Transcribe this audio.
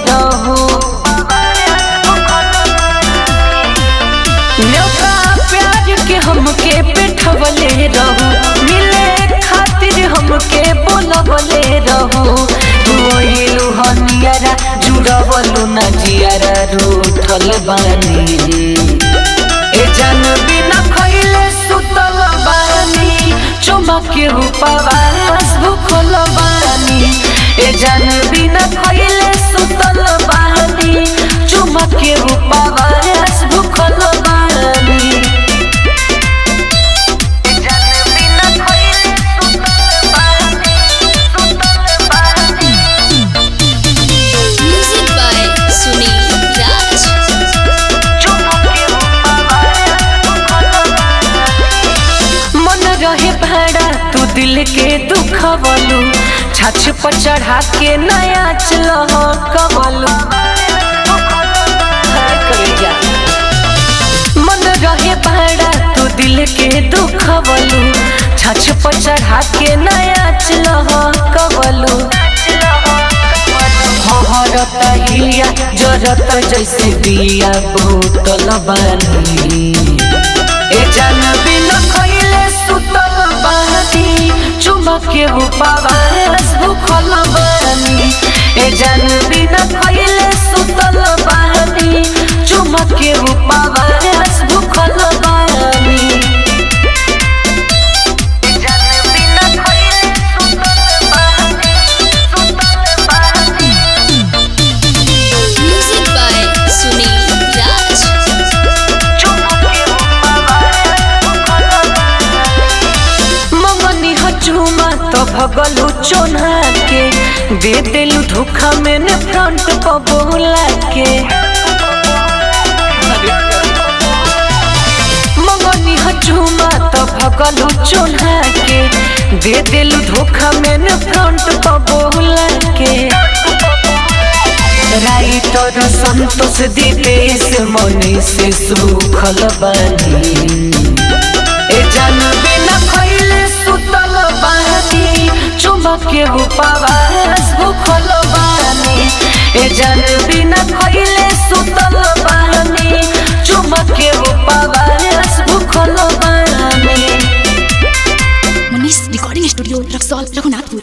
रहो। न्योता प्यार के हमके पेठवले रहो, मिले खातिर हमके बोलवले रहो। तू ओइलू हनियारा जुड़वलू ना जियारा रूठल बानी। ए जान बिना खइले सुतल बानी, चुमा के उपवास भूखल बानी। ए जान बिना खइले सुतल बानी, चुमा के उपवास भूखल बानी। तू दिल के दुखवलू, छाछ पर चढ़ा के नया कवलू। मन रहे भाड़ा तू दिल के दुखवलू, छाछ पर चढ़ा के नया कवलू। हरता हिलिया जरत जैसे दिया बोतल बानी। ए जान बिना खइले सुतल बानी, चुमा के उपवास भूखल बानी। ए जान बिना खइले सुतल बानी, चुमा के उपवास भूखल बानी। तो भगलू चोना के दे देलू धोखा में न फ्रंट पर बोला के। मंगनी हजूमा तो भगलू चोना के दे देलू धोखा में न फ्रंट पर बोला के। राइटर संतोष दिपेश मनी से सुखल बानी। ए जान बिना खइले सुतल बानी, चुमा के उपवास भूखल बानी। ए जान बिना खइले सुतल बानी, चुमा के उपवास भूखल बानी। Manish recording studio Raxaul Raghunathpur.